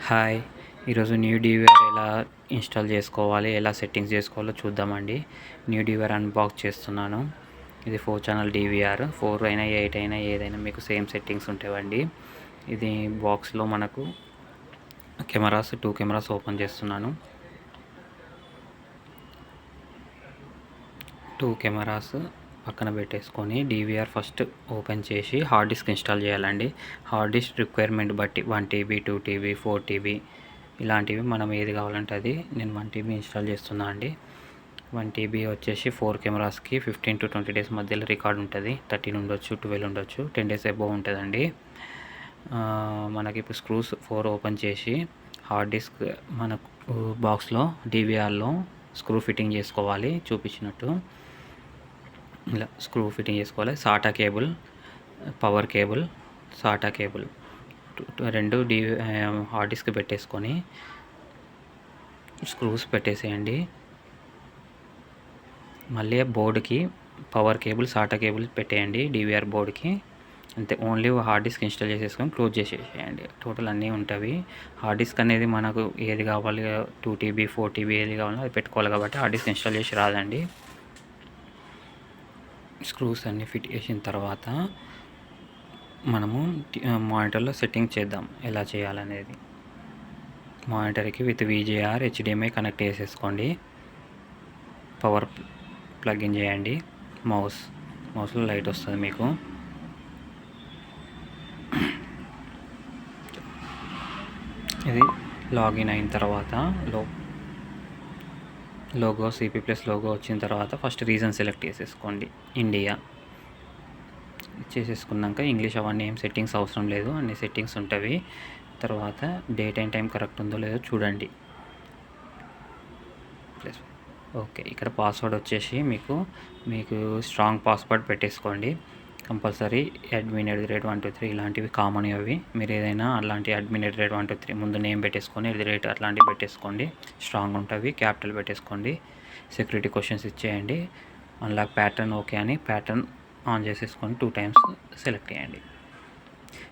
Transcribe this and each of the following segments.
Hi, ఈరోజు new DVR ఎలా install చేసుకోవాలి, ఎలా సెట్టింగ్స్ చేసుకోవాలో చూద్దామండి. న్యూ డివిఆర్ అన్బాక్స్ చేస్తున్నాను. ఇది 4 ఛానల్ డివిఆర్. 4 అయినా 8 అయినా ఏదైనా మీకు సేమ్ సెట్టింగ్స్ ఉంటాయండి. ఇది బాక్స్లో మనకు కెమెరాస్ 2 కెమెరాస్ ఓపెన్ చేస్తున్నాను. 2 కెమెరాస్ పక్కన పెట్టేసుకొని డివిఆర్ ఫస్ట్ ఓపెన్ చేసి హార్డ్ డిస్క్ ఇన్స్టాల్ చేయాలండి. హార్డ్ డిస్క్ రిక్వైర్మెంట్ బట్టి 1 TB 2 TB 4 TB ఇలాంటివి మనం ఏది కావాలంటే అది. నేను 1 TB ఇన్స్టాల్ చేస్తున్నా అండి. 1 TB వచ్చేసి 4 కెమెరాస్కి 15 to 20 డేస్ మధ్యలో రికార్డ్ ఉంటుంది. 13 ఉండొచ్చు, 12 ఉండొచ్చు, 10 డేస్ అబోవ్ ఉంటుందండి. మనకి ఇప్పుడు స్క్రూస్ 4 ఓపెన్ చేసి హార్డ్ డిస్క్ మనకు బాక్స్లో డివిఆర్లో స్క్రూ ఫిట్టింగ్ చేసుకోవాలి. చూపించినట్టు ఇలా స్క్రూ ఫిట్టింగ్ చేసుకోవాలి. SATA cable, power cable, SATA cable రెండు హార్డ్ డిస్క్ పెట్టేసుకొని స్క్రూస్ పెట్టేసేయండి. మళ్ళీ బోర్డుకి పవర్ కేబుల్, సాటా కేబుల్ పెట్టేయండి డివిఆర్ బోర్డుకి. అంతే, ఓన్లీ హార్డ్ డిస్క్ ఇన్స్టాల్ చేసేసుకొని క్లోజ్ చేసేసేయండి. టోటల్ అన్నీ ఉంటాయి. హార్డ్ డిస్క్ అనేది మనకు ఏది కావాలి, 2 TB 4 TB ఏది కావాలో అది పెట్టుకోవాలి కాబట్టి హార్డ్ డిస్క్ ఇన్స్టాల్ చేసి రాదండి. స్క్రూస్ అన్నీ ఫిట్ చేసిన తర్వాత మనము మానిటర్లో సెట్టింగ్ చేద్దాం ఎలా చేయాలనేది. మానిటర్కి విత్ VGA HDMI కనెక్ట్ చేసేసుకోండి. పవర్ ప్లగ్ ఇన్ చేయండి. మౌస్లో లైట్ వస్తుంది మీకు. ఇది లాగిన్ అయిన తర్వాత లోగో CP+ లోగో వచ్చిన తర్వాత ఫస్ట్ రీజన్ సెలెక్ట్ చేసేసుకోండి. ఇండియా చేసేసుకున్నాక ఇంగ్లీష్ అవన్నీ ఏం సెట్టింగ్స్ అవసరం లేదు, అన్ని సెట్టింగ్స్ ఉంటాయి. తర్వాత డేట్ అండ్ టైం కరెక్ట్ ఉందో లేదో చూడండి. ఓకే, ఇక్కడ పాస్వర్డ్ వచ్చేసి మీకు స్ట్రాంగ్ పాస్వర్డ్ పెట్టేసుకోండి కంపల్సరీ. admin@123 ఇలాంటివి కామన్ అవి. మీరు ఏదైనా అలాంటి admin@123 ముందు నేమ్ పెట్టేసుకొని అట్లాంటివి పెట్టేసుకోండి, స్ట్రాంగ్ ఉంటుంది. క్యాపిటల్ పెట్టేసుకోండి. సెక్యూరిటీ క్వశ్చన్స్ ఇచ్చేయండి. అన్లాక్ ప్యాటర్న్ ఓకే అని ప్యాటర్న్ ఆన్ చేసేసుకొని 2 times సెలెక్ట్ చేయండి.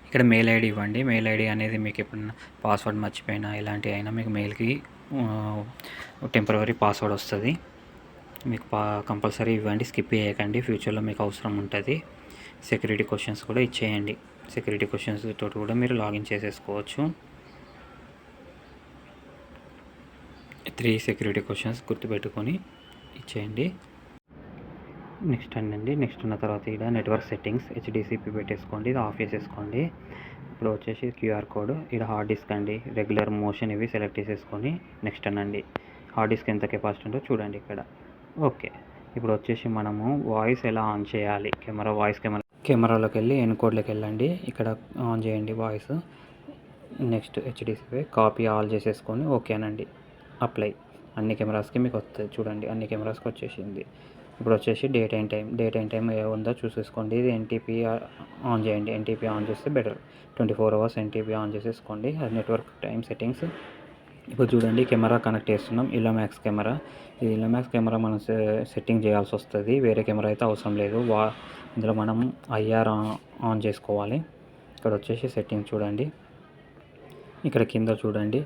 ఇక్కడ మెయిల్ ఐడి ఇవ్వండి. మెయిల్ ఐడి అనేది మీకు ఎప్పుడైనా పాస్వర్డ్ మర్చిపోయినా ఇలాంటివి అయినా మీకు మెయిల్కి టెంపరరీ పాస్వర్డ్ వస్తుంది. మీకు కంపల్సరీ ఇవ్వండి, స్కిప్ చేయకండి, ఫ్యూచర్లో మీకు అవసరం ఉంటుంది. సెక్యూరిటీ క్వశ్చన్స్ కూడా ఇచ్చేయండి. సెక్యూరిటీ క్వశ్చన్స్ తోటి కూడా మీరు లాగిన్ చేసేసుకోవచ్చు. 3 సెక్యూరిటీ క్వశ్చన్స్ గుర్తుపెట్టుకొని ఇచ్చేయండి. నెక్స్ట్ అండి. నెక్స్ట్ ఉన్న తర్వాత ఇక్కడ నెట్వర్క్ సెట్టింగ్స్ HDCP పెట్టేసుకోండి. ఇది ఆఫ్ చేసేసుకోండి. ఇప్పుడు వచ్చేసి QR కోడ్, ఇక్కడ హార్డ్ డిస్క్ అండి, రెగ్యులర్ మోషన్ ఇవి సెలెక్ట్ చేసేసుకొని నెక్స్ట్ అనండి. హార్డ్ డిస్క్ ఎంత కెపాసిటీ ఉందో చూడండి ఇక్కడ. ఓకే, ఇప్పుడు వచ్చేసి మనము వాయిస్ ఎలా ఆన్ చేయాలి, కెమెరాలోకి వెళ్ళి ఎన్కోడ్లోకి వెళ్ళండి. ఇక్కడ ఆన్ చేయండి voice. Next HDCP copy all చేసేసుకొని ఓకే అనండి. అప్లై అన్ని కెమెరాస్కి మీకు వస్తుంది చూడండి. అన్ని కెమెరాస్కి వచ్చేసింది. ఇప్పుడు వచ్చేసి డేట్ అండ్ టైం ఏ ఉందో చూసేసుకోండి. ఇది NTP ఆన్ చేయండి. NTP ఆన్ చేస్తే బెటర్. 24 hours NTP ఆన్ చేసేసుకోండి. అది నెట్వర్క్ టైం సెట్టింగ్స్. ఇప్పుడు చూడండి, కెమెరా కనెక్ట్ చేస్తున్నాం. ఇల్లోమాక్స్ కెమెరా. ఇది ఇల్లోమాక్స్ కెమెరా మనం సెట్టింగ్ చేయాల్సి వస్తుంది. వేరే కెమెరా అయితే అవసరం లేదు. ఇందులో మనం IR ఆన్ చేసుకోవాలి. ఇక్కడ వచ్చేసి సెట్టింగ్ చూడండి. ఇక్కడ కింద చూడండి,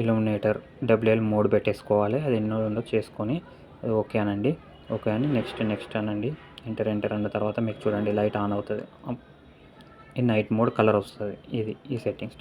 ఇల్యూమినేటర్ WL మోడ్ పెట్టేసుకోవాలి. అది ఎన్నో ఉందో చేసుకొని ఓకే అనండి. ఓకే అని నెక్స్ట్ అనండి. ఎంటర్ అన్న తర్వాత మీకు చూడండి లైట్ ఆన్ అవుతుంది. ఈ నైట్ మోడ్ కలర్ వస్తుంది. ఇది ఈ సెట్టింగ్స్.